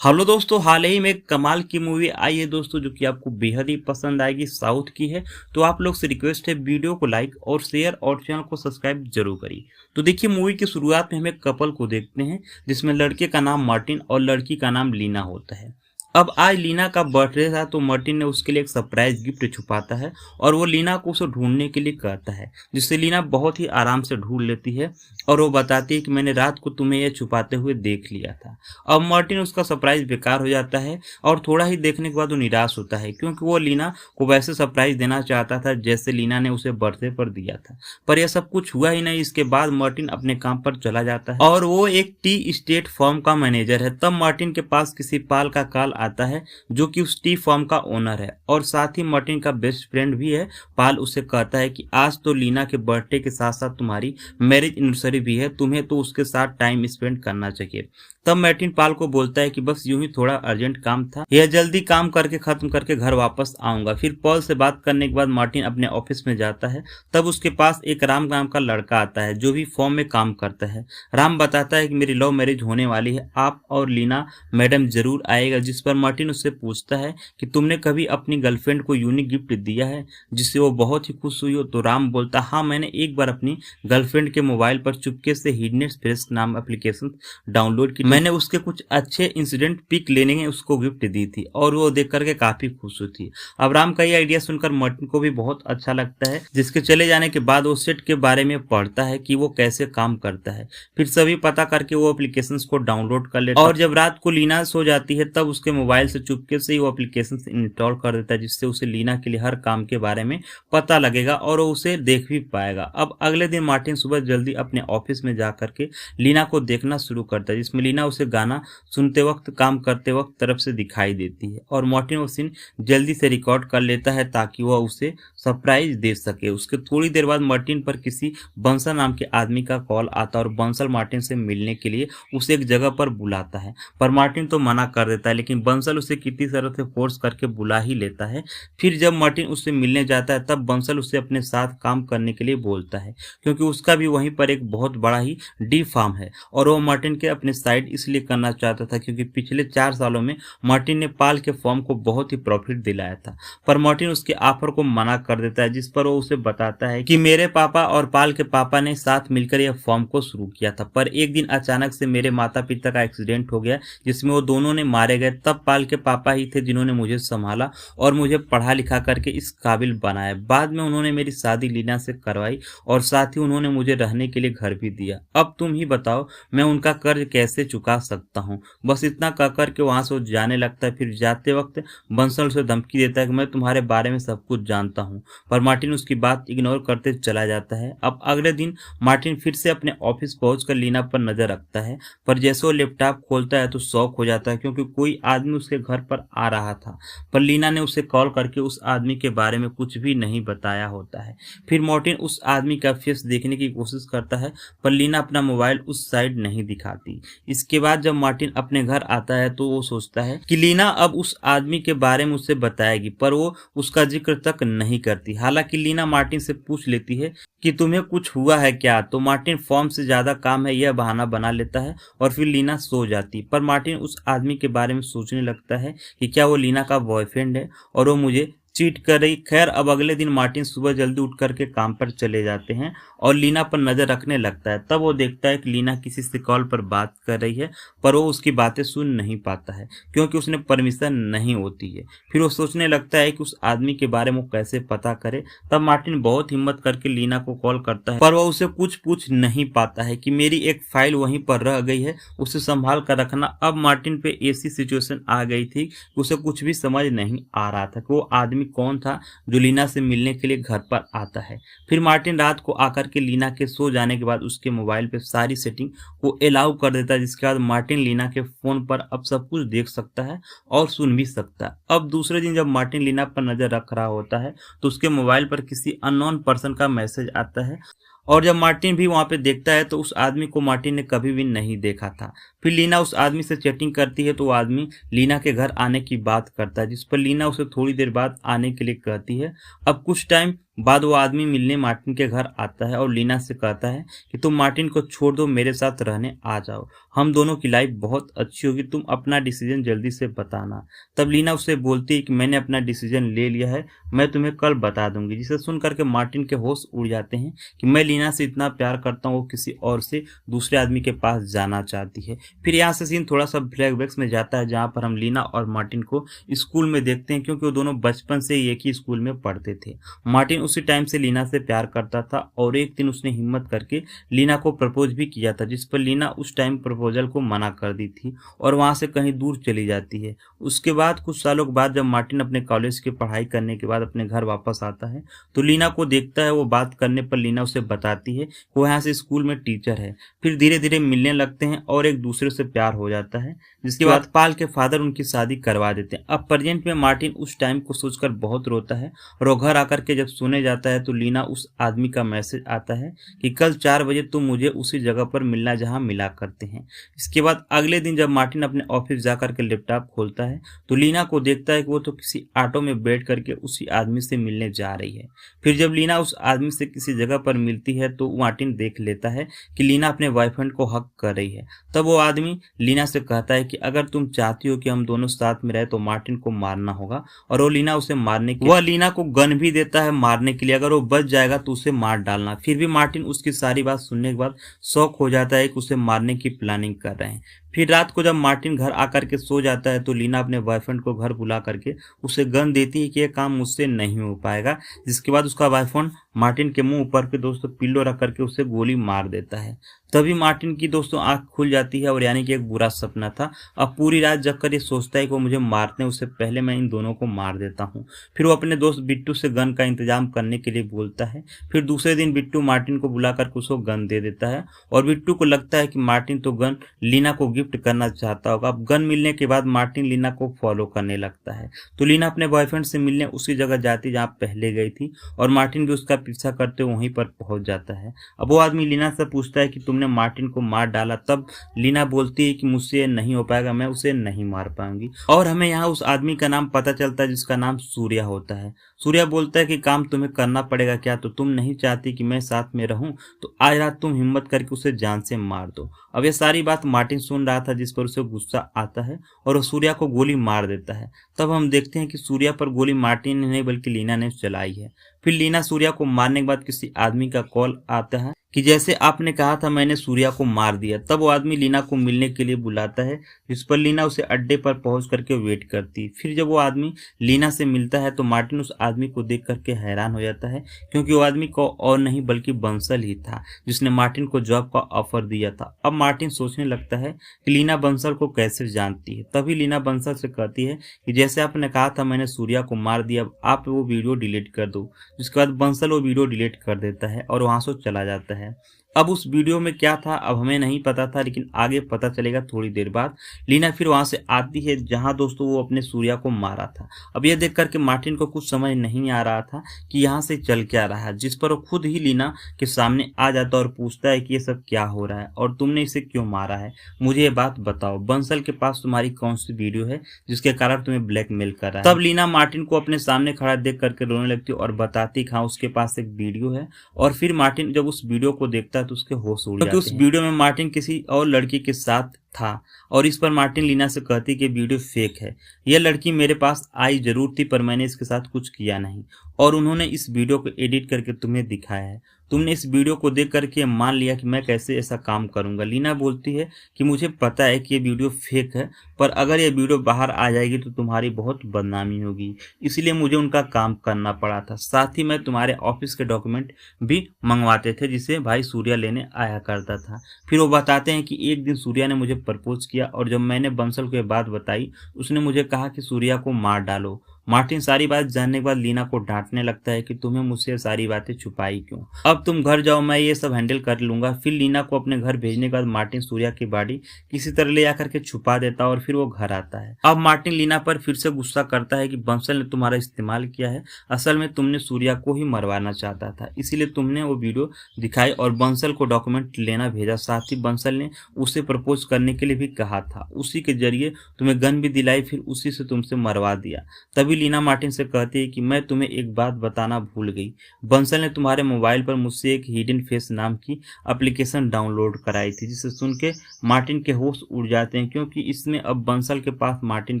Hello दोस्तों, हाल ही में एक कमाल की मूवी आई है दोस्तों, जो कि आपको बेहद ही पसंद आएगी। साउथ की है। तो आप लोग से रिक्वेस्ट है, वीडियो को लाइक और शेयर और चैनल को सब्सक्राइब जरूर करिए। तो देखिए, मूवी की शुरुआत में हम एक कपल को देखते हैं, जिसमें लड़के का नाम मार्टिन और लड़की का नाम लीना होता है। अब आज लीना का बर्थडे था, तो मार्टिन ने उसके लिए एक सरप्राइज गिफ्ट छुपाता है और वो लीना को उसे ढूंढने के लिए कहता है, जिससे लीना बहुत ही आराम से ढूंढ लेती है और वो बताती है कि मैंने रात को तुम्हें यह छुपाते हुए देख लिया था। अब मार्टिन उसका सरप्राइज बेकार हो जाता है और थोड़ा ही देखने के बाद वो निराश होता है, क्योंकि वो लीना को वैसे सरप्राइज देना चाहता था जैसे लीना ने उसे बर्थडे पर दिया था। पर यह सब कुछ हुआ ही नहीं। इसके बाद मार्टिन अपने काम पर चला जाता है और वो एक टी स्टेट फर्म का मैनेजर है। तब मार्टिन के पास किसी पाल का कॉल आता है, जो कि उस टी फर्म का ओनर है और साथ ही मार्टिन का बेस्ट फ्रेंड भी है। पाल उसे कहता है कि आज तो लीना के बर्थडे के साथ साथ तुम्हारी मैरिज एनिवर्सरी भी है, तुम्हें तो उसके साथ टाइम स्पेंड करना चाहिए। तब मार्टिन पाल को बोलता है कि बस यूं ही थोड़ा अर्जेंट काम था, यह जल्दी काम करके खत्म करके घर वापस आऊंगा। फिर पॉल से बात करने के बाद मार्टिन अपने ऑफिस में जाता है। तब उसके पास एक राम नाम का लड़का आता है, जो भी फॉर्म में काम करता है। राम बताता है कि मेरी लव मैरिज होने वाली है, आप और लीना मैडम जरूर आएगा। जिस पर मार्टिन उससे पूछता है कि तुमने कभी अपनी गर्लफ्रेंड को यूनिक गिफ्ट दिया है जिससे वो बहुत ही खुश हुई हो। तो राम बोलता, हाँ, मैंने एक बार अपनी गर्लफ्रेंड के मोबाइल पर चुपके से हिडनेस फ्रेश नाम एप्लीकेशन डाउनलोड की। मैंने उसके कुछ अच्छे इंसिडेंट पिक लेने में उसको गिफ्ट दी थी और वो देख करके काफी खुश हुई थी। अब राम का ये आइडिया सुनकर मार्टिन को भी बहुत अच्छा लगता है, जिसके चले जाने के बाद वो सेट के बारे में पढ़ता है कि वो कैसे काम करता है। फिर सभी पता करके वो एप्लीकेशंस को डाउनलोड कर लेता है और जब रात को लीना सो जाती है तब उसके मोबाइल से चुपके से ही वो एप्लीकेशंस इंस्टॉल कर देता है, जिससे उसे लीना के लिए हर काम के बारे में पता लगेगा और वो उसे देख भी पाएगा। अब अगले दिन मार्टिन सुबह जल्दी अपने ऑफिस में जा करके लीना को देखना शुरू करता है, जिसमें लीना उसे गाना सुनते वक्त काम करते वक्त तरफ से दिखाई देती है और मार्टिन वो सीन जल्दी से रिकॉर्ड कर लेता है ताकि वह उसे सरप्राइज दे सके। उसके थोड़ी देर बाद मार्टिन पर किसी बंसल नाम के आदमी का कॉल आता है और बंसल मार्टिन से मिलने के लिए उसे एक जगह पर बुलाता है। पर मार्टिन तो मना कर देता है, लेकिन बंसल उसे किसी तरह से फोर्स करके बुला ही लेता है। फिर जब मार्टिन उससे मिलने जाता है तब बंसल उसे अपने साथ काम करने के लिए बोलता है, क्योंकि उसका भी वहीं पर एक बहुत बड़ा ही डी फार्म है और वो मार्टिन के अपने साइड इसलिए करना चाहता था क्योंकि पिछले 4 सालों में मार्टिन ने पाल के फॉर्म को बहुत ही प्रॉफिट दिलाया था। पर मार्टिन उसके ऑफर को मना कर देता है, जिस पर वो उसे बताता है कि मेरे पापा और पाल के पापा ने साथ मिलकर यह फॉर्म को शुरू किया था, पर एक दिन अचानक से मेरे माता पिता का एक्सीडेंट हो गया जिसमें वो दोनों ने मारे गए। तब पाल के पापा ही थे जिन्होंने मुझे संभाला और मुझे पढ़ा लिखा करके इस काबिल बनाया। बाद में उन्होंने मेरी शादी लीना से करवाई और साथ ही उन्होंने मुझे रहने के लिए घर भी दिया। अब तुम ही बताओ मैं उनका कर्ज कैसे चुका सकता हूँ। बस इतना कहकर के वहां से वो जाने लगता है। फिर जाते वक्त बंसल उसे धमकी देता है कि मैं तुम्हारे बारे में सब कुछ जानता हूँ, पर मार्टिन उसकी बात इग्नोर करते चला जाता है। अब अगले दिन मार्टिन फिर से अपने ऑफिस पहुंचकर लीना पर नजर रखता है, पर जैसे वो लैपटॉप खोलता है तो शॉक हो जाता है, क्योंकि कोई आदमी उसके घर पर आ रहा था। पर लीना ने उसे कॉल करके उस आदमी के बारे में कुछ भी नहीं बताया होता है। फिर मार्टिन उस आदमी का फेस देखने की कोशिश करता है, पर लीना अपना मोबाइल उस साइड नहीं दिखाती। इसके बाद जब मार्टिन अपने घर आता है तो वो सोचता है कि लीना अब उस आदमी के बारे में उसे बताएगी, पर वो उसका जिक्र तक नहीं करती। हालांकि लीना मार्टिन से पूछ लेती है कि तुम्हें कुछ हुआ है क्या, तो मार्टिन फॉर्म से ज्यादा काम है यह बहाना बना लेता है और फिर लीना सो जाती। पर मार्टिन उस आदमी के बारे में सोचने लगता है कि क्या वो लीना का बॉयफ्रेंड है और वो मुझे चीट कर रही। खैर, अब अगले दिन मार्टिन सुबह जल्दी उठ करके काम पर चले जाते हैं और लीना पर नजर रखने लगता है। तब वो देखता है कि लीना किसी से कॉल पर बात कर रही है, पर वो उसकी बातें सुन नहीं पाता है क्योंकि उसने परमिशन नहीं होती है। फिर वो सोचने लगता है कि उस आदमी के बारे में कैसे पता करे। तब मार्टिन बहुत हिम्मत करके लीना को कॉल करता है, पर वो उसे कुछ पूछ नहीं पाता है कि मेरी एक फाइल वहीं पर रह गई है, उसे संभाल कर रखना। अब मार्टिन पे ऐसी सिचुएशन आ गई थी कि उसे कुछ भी समझ नहीं आ रहा था कि वो आदमी कौन था जो लीना से मिलने के लिए घर पर आता है। फिर मार्टिन रात को आकर के लीना के सो जाने के बाद उसके मोबाइल पे सारी सेटिंग को अलाउ कर देता है, जिसके बाद मार्टिन लीना के फोन पर अब सब कुछ देख सकता है और सुन भी सकता है। अब दूसरे दिन जब मार्टिन लीना पर नजर रख रहा होता है तो उसके मोबाइल पर किसी अननोन पर्सन का मैसेज आता है और जब मार्टिन भी वहां पे देखता है तो उस आदमी को मार्टिन ने कभी भी नहीं देखा था। फिर लीना उस आदमी से चैटिंग करती है तो वो आदमी लीना के घर आने की बात करता है, जिस पर लीना उसे थोड़ी देर बाद आने के लिए कहती है। अब कुछ टाइम बाद वो आदमी मिलने मार्टिन के घर आता है और लीना से कहता है कि तुम मार्टिन को छोड़ दो, मेरे साथ रहने आ जाओ, हम दोनों की लाइफ बहुत अच्छी होगी, तुम अपना डिसीजन जल्दी से बताना। तब लीना उसे बोलती है कि मैंने अपना डिसीजन ले लिया है, मैं तुम्हें कल बता दूंगी। जिसे सुन करके मार्टिन के होश उड़ जाते हैं कि मैं लीना से इतना प्यार करता हूँ, वो किसी और से दूसरे आदमी के पास जाना चाहती है। फिर यहाँ से सीन थोड़ा सा फ्लैशबैक्स में जाता है, जहाँ पर हम लीना और मार्टिन को स्कूल में देखते हैं, क्योंकि वो दोनों बचपन से एक ही स्कूल में पढ़ते थे। मार्टिन उसी टाइम से लीना से प्यार करता था और एक दिन उसने हिम्मत करके लीना को प्रपोज भी किया था, जिस पर लीना उस टाइम प्रपोजल को मना कर दी थी और वहां से कहीं दूर चली जाती है। उसके बाद कुछ सालों के बाद जब मार्टिन अपने कॉलेज की पढ़ाई करने के बाद अपने घर वापस आता है तो लीना को देखता है। वो बात करने पर लीना उसे बताती है वो यहाँ से स्कूल में टीचर है। फिर धीरे धीरे मिलने लगते हैं और एक दूसरे से प्यार हो जाता है, जिसके बाद पाल के फादर उनकी शादी करवा देते हैं। अब प्रेजेंट में मार्टिन उस टाइम को सोचकर बहुत रोता है और वो घर आकर के जब सोने जाता है तो लीना उस आदमी का मैसेज आता है कि कल 4 बजे तुम मुझे उसी जगह पर मिलना जहां मिला करते हैं। इसके बाद अगले दिन जब मार्टिन अपने ऑफिस जाकर के लैपटॉप खोलता है तो लीना को देखता है कि वो तो किसी ऑटो में बैठ करके उसी आदमी से मिलने जा रही है। फिर जब लीना उस आदमी से किसी जगह पर मिलती है तो मार्टिन देख लेता है कि लीना अपने बॉयफ्रेंड को हक कर रही है। तब वो आदमी लीना से कहता है कि अगर तुम चाहती हो कि हम दोनों साथ में रहे तो मार्टिन को मारना होगा, और वो लीना उसे मारने की वह लीना को गन भी देता है मारने के लिए, अगर वो बच जाएगा तो उसे मार डालना। फिर भी मार्टिन उसकी सारी बात सुनने के बाद शौक हो जाता है कि उसे मारने की प्लानिंग कर रहे हैं। फिर रात को जब मार्टिन घर आकर के सो जाता है तो लीना अपने बॉयफ्रेंड को घर बुला करके उसे गन देती है कि यह काम मुझसे नहीं हो पाएगा, जिसके बाद उसका बॉयफ्रेंड मार्टिन के मुंह ऊपर के दोस्तों पिल्लो रख करके उसे गोली मार देता है। तभी मार्टिन की दोस्तों आंख खुल जाती है और यानी कि एक बुरा सपना था। अब पूरी रात जगकर ये सोचता है कि वो मुझे मारते हैं उससे पहले मैं इन दोनों को मार देता हूँ। फिर वो अपने दोस्त बिट्टू से गन का इंतजाम करने के लिए बोलता है। फिर दूसरे दिन बिट्टू मार्टिन को बुला करके उसको गन दे देता है और बिट्टू को लगता है कि मार्टिन तो गन लीना को गिफ्ट करना चाहता होगा। अब गन मिलने के बाद मार्टिन लीना को फॉलो करने लगता है तो लीना अपने बॉयफ्रेंड से मिलने उसी जगह जाती जहाँ पहले गई थी और मार्टिन भी उसका पीछा करते वहीं पर पहुंच जाता है। अब वो आदमी लीना से पूछता है कि तुमने मार्टिन को मार डाला। तब लीना बोलती है कि मुझसे नहीं हो पाएगा, मैं उसे नहीं मार पाऊंगी। और हमें यहाँ उस आदमी का नाम पता चलता है जिसका नाम सूर्या होता है। सूर्या बोलता है कि काम तुम्हें करना पड़ेगा क्या, तो तुम नहीं चाहती कि मैं साथ में रहूं तो आज रात तुम हिम्मत करके उसे जान से मार दो। अब ये सारी बात मार्टिन सुन रहा था, जिस पर उसे गुस्सा आता है और वो सूर्या को गोली मार देता है। तब हम देखते हैं कि सूर्या पर गोली मार्टिन ने नहीं बल्कि लीना ने चलाई है। फिर लीना सूर्या को मारने के बाद किसी आदमी का कॉल आता है कि जैसे आपने कहा था मैंने सूर्या को मार दिया। तब वो आदमी लीना को मिलने के लिए बुलाता है, जिस पर लीना उसे अड्डे पर पहुंच करके वेट करती है। फिर जब वो आदमी लीना से मिलता है तो मार्टिन उस आदमी को देख करके हैरान हो जाता है, क्योंकि वो आदमी को और नहीं बल्कि बंसल ही था जिसने मार्टिन को जॉब का ऑफर दिया था। अब मार्टिन सोचने लगता है कि लीना बंसल को कैसे जानती है। तभी लीना बंसल से कहती है कि जैसे आपने कहा था मैंने सूर्या को मार दिया, अब आप वो वीडियो डिलीट कर दो। जिसके बाद बंसल वो वीडियो डिलीट कर देता है और वहां से चला जाता है। अब उस वीडियो में क्या था अब हमें नहीं पता था, लेकिन आगे पता चलेगा थोड़ी देर बाद। लीना फिर वहां से आती है जहां दोस्तों वो अपने सूर्या को मारा था। अब यह देख करके मार्टिन को कुछ समझ नहीं आ रहा था कि यहाँ से चल क्या रहा है, जिस पर वो खुद ही लीना के सामने आ जाता है और पूछता है कि ये सब क्या हो रहा है और तुमने इसे क्यों मारा है, मुझे ये बात बताओ। बंसल के पास तुम्हारी कौन सी वीडियो है जिसके कारण तुम्हें ब्लैकमेल कर रहा है। तब लीना मार्टिन को अपने सामने खड़ा देख करके रोने लगती है और बताती हाँ उसके पास एक वीडियो है। और फिर मार्टिन जब उस वीडियो को देखता है तो उसके होश उड़ जाते हैं, क्योंकि उस वीडियो में मार्टिन किसी और लड़की के साथ था। और इस पर मार्टिन लीना से कहती कि वीडियो फेक है, यह लड़की मेरे पास आई जरूर थी पर मैंने इसके साथ कुछ किया नहीं और उन्होंने इस वीडियो को एडिट करके तुम्हें दिखाया है। तुमने इस वीडियो को देख करके मान लिया कि मैं कैसे ऐसा काम करूंगा। लीना बोलती है कि मुझे पता है कि ये वीडियो फेक है, पर अगर ये वीडियो बाहर आ जाएगी तो तुम्हारी बहुत बदनामी होगी, इसलिए मुझे उनका काम करना पड़ा था। साथ ही मैं तुम्हारे ऑफिस के डॉक्यूमेंट भी मंगवाते थे जिसे भाई सूर्या लेने आया करता था। फिर वो बताते हैं कि एक दिन सूर्या ने मुझे प्रपोज किया और जब मैंने बंसल को ये बात बताई उसने मुझे कहा कि सूर्या को मार डालो। मार्टिन सारी बात जानने के बाद लीना को डांटने लगता है कि तुम्हें मुझसे सारी बातें छुपाई क्यों, अब तुम घर जाओ, मैं ये सब हैंडल कर लूंगा। फिर लीना को अपने घर भेजने के बाद मार्टिन सूर्या की बॉडी किसी तरह ले आकर के छुपा देता है और फिर वो घर आता है। अब मार्टिन लीना पर फिर से गुस्सा करता है कि बंसल ने तुम्हारा इस्तेमाल किया है, असल में तुमने सूर्या को ही मरवाना चाहता था, इसीलिए तुमने वो वीडियो दिखाई और बंसल को डॉक्यूमेंट लेना भेजा। साथ ही बंसल ने उसे प्रपोज करने के लिए भी कहा था, उसी के जरिए तुम्हें गन भी दिलाई, फिर उसी से तुमसे मरवा दिया। तभी लीना मार्टिन से कहती है कि मैं तुम्हें एक बात बताना भूल गई, बंसल ने तुम्हारे मोबाइल पर मुझसे एक हिडन फेस नाम की एप्लीकेशन डाउनलोड कराई थी, जिसे सुन के मार्टिन के होश उड़ जाते हैं, क्योंकि इसमें अब बंसल के पास मार्टिन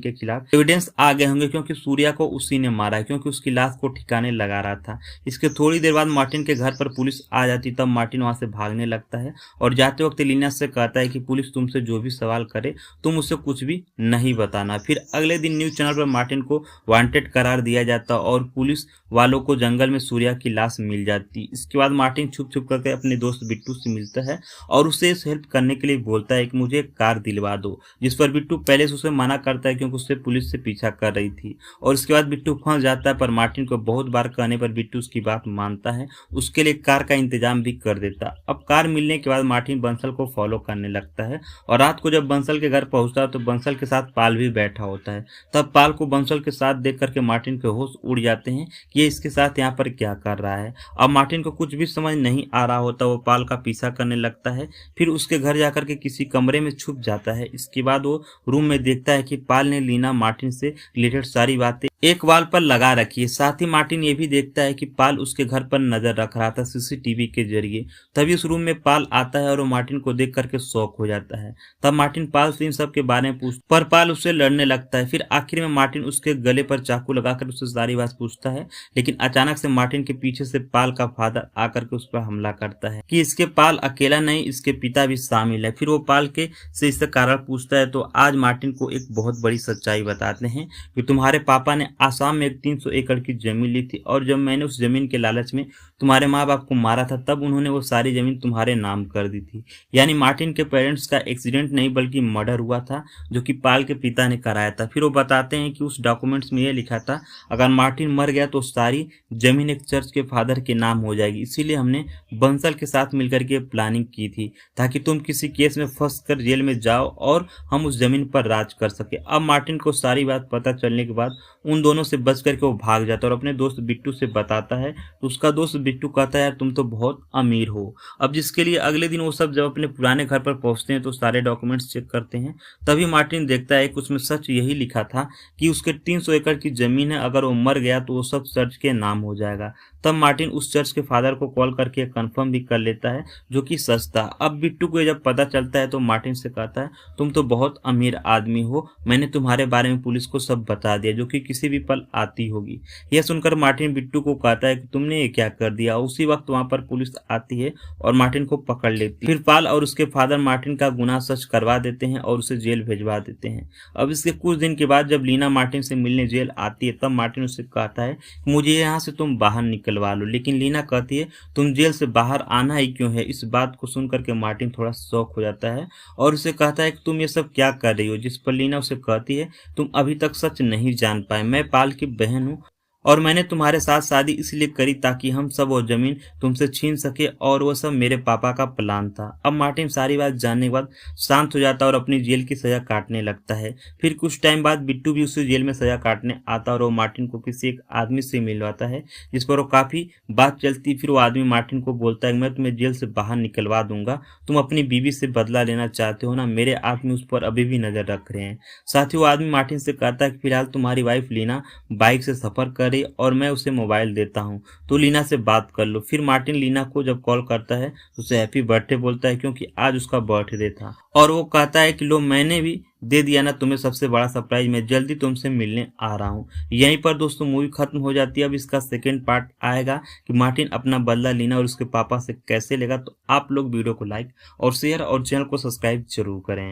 के खिलाफ एविडेंस आ गए होंगे, क्योंकि सूर्या को उसी ने मारा है, क्योंकि उसकी लाश को ठिकाने लगा रहा था। इसके थोड़ी देर बाद मार्टिन के घर पर पुलिस आ जाती, तब मार्टिन वहां से भागने लगता है और जाते वक्त लीना से कहता है कि पुलिस तुमसे जो भी सवाल करे तुम उससे कुछ भी नहीं बताना। फिर अगले दिन न्यूज चैनल पर मार्टिन को वांटेड करार दिया जाता और पुलिस वालों को जंगल में सूर्या की लाश मिल जाती। इसके बाद मार्टिन छुप छुप करके अपने दोस्त बिट्टू से मिलता है और उसे हेल्प करने के लिए बोलता है कि मुझे एक कार दिलवा दो, जिस पर बिट्टू पहले से उसे मना करता है क्योंकि उससे पुलिस से पीछा कर रही थी। और इसके बाद बिट्टू फंस जाता है, पर मार्टिन को बहुत बार कहने पर बिट्टू उसकी बात मानता है, उसके लिए कार का इंतजाम भी कर देता। अब कार मिलने के बाद मार्टिन बंसल को फॉलो करने लगता है और रात को जब बंसल के घर पहुंचता है तो बंसल के साथ पाल भी बैठा होता है। तब पाल को बंसल के साथ देख करके मार्टिन के होश उड़ जाते हैं कि ये इसके साथ यहाँ पर क्या कर रहा है। अब मार्टिन को कुछ भी समझ नहीं आ रहा होता, वो पाल का पीछा करने लगता है, फिर उसके घर जाकर के किसी कमरे में छुप जाता है। इसके बाद वो रूम में देखता है कि पाल ने लीना मार्टिन से रिलेटेड सारी बातें एक वाल पर लगा रखी है। साथ ही मार्टिन ये भी देखता है कि पाल उसके घर पर नजर रख रहा था सीसीटीवी के जरिए। तभी उस रूम में पाल आता है और वो मार्टिन को देख करके शॉक हो जाता है। तब मार्टिन पाल से इन सब के बारे में पूछता, पर पाल उससे लड़ने लगता है। फिर आखिर में मार्टिन उसके गले पर चाकू लगाकर उससे सारी बात पूछता है, लेकिन अचानक से मार्टिन के पीछे से पाल का फादर आकर के उस पर हमला करता है कि इसके पाल अकेला नहीं, इसके पिता भी शामिल है। फिर वो पाल के से इसका कारण पूछता है तो आज मार्टिन को एक बहुत बड़ी सच्चाई बताते हैं कि तुम्हारे पापा ने आसाम में एक 300 एकड़ की जमीन ली थी और जब मैंने उस जमीन के लालच में तुम्हारे माँ बाप को मारा था तब उन्होंने वो सारी जमीन तुम्हारे नाम कर दी थी। यानी मार्टिन के पेरेंट्स का एक्सीडेंट नहीं बल्कि मर्डर हुआ था, जो कि पाल के पिता ने कराया था। फिर वो बताते हैं कि उस डॉक्यूमेंट्स में ये लिखा था अगर मार्टिन मर गया तो सारी जमीन एक चर्च के फादर के नाम हो जाएगी, इसीलिए हमने बंसल के साथ मिलकर के प्लानिंग की थी ताकि तुम किसी केस में फंस कर जेल में जाओ और हम उस जमीन पर राज कर सके। अब मार्टिन को सारी बात पता चलने के बाद उन दोनों से बच करके वो भाग जाता है और अपने दोस्त बिट्टू से बताता है तो उसका दोस्त बिट्टू कहता है यार तुम तो बहुत अमीर हो। अब जिसके लिए अगले दिन वो सब जब अपने पुराने घर पर पहुंचते हैं तो सारे डॉक्यूमेंट्स चेक करते हैं, तभी मार्टिन देखता है कि उसमें सच यही लिखा था कि उसके 300 एकड़ की जमीन है, अगर वो मर गया तो वो सब चर्च के नाम हो जाएगा। तब मार्टिन उस चर्च के फादर को कॉल करके कंफर्म भी कर लेता है, जो कि सच था। अब बिट्टू को जब पता चलता है तो मार्टिन से कहता है तुम तो बहुत अमीर आदमी हो, मैंने तुम्हारे बारे में पुलिस को सब बता दिया, जो कि किसी भी पल आती होगी। यह सुनकर मार्टिन बिट्टू को कहता है कि तुमने ये क्या कर दिया। उसी वक्त वहां पर पुलिस आती है और मार्टिन को पकड़ लेती है। फिर पाल और उसके फादर मार्टिन का गुनाह सच करवा देते हैं और उसे जेल भिजवा देते हैं। अब इसके कुछ दिन के बाद जब लीना मार्टिन से मिलने जेल आती है तब मार्टिन उससे कहता है मुझे यहाँ से तुम बाहर निकलवा लो, लेकिन लीना कहती है तुम जेल से बाहर आना ही क्यों है। इस बात को सुनकर के मार्टिन थोड़ा शॉक हो जाता है और उसे कहता है कि तुम ये सब क्या कर रही हो, जिस पर लीना उसे कहती है तुम अभी तक सच नहीं जान पाए, मैं पाल की बहन हूँ और मैंने तुम्हारे साथ शादी इसलिए करी ताकि हम सब वो जमीन तुमसे छीन सके और वो सब मेरे पापा का प्लान था। अब मार्टिन सारी बात जानने के बाद शांत हो जाता है और अपनी जेल की सजा काटने लगता है। फिर कुछ टाइम बाद बिट्टू भी उसी जेल में सजा काटने आता और वो मार्टिन को किसी एक आदमी से मिलवाता है, जिस पर वो काफी बात चलती। फिर वो आदमी मार्टिन को बोलता है मैं तुम्हें जेल से बाहर निकलवा दूंगा, तुम अपनी बीवी से बदला लेना चाहते हो ना, मेरे आदमी उस पर अभी भी नजर रख रहे हैं। साथ ही वो आदमी मार्टिन से कहता है कि फिलहाल तुम्हारी वाइफ लीना बाइक से सफर कर और मैं उसे मोबाइल देता हूं तो लीना से बात कर लो। फिर मार्टिन लीना को जब कॉल करता है तो उसे हैप्पी बर्थडे बोलता है क्योंकि आज उसका बर्थडे था और वो कहता है कि लो मैंने भी दे दिया ना तुम्हें सबसे बड़ा सरप्राइज, मैं जल्दी तुमसे मिलने आ रहा हूँ। यहीं पर दोस्तों मूवी खत्म हो जाती है। अब इसका सेकेंड पार्ट आएगा कि मार्टिन अपना बदला लीना और उसके पापा से कैसे लेगा। तो आप लोग वीडियो को लाइक और शेयर और चैनल को सब्सक्राइब जरूर करें।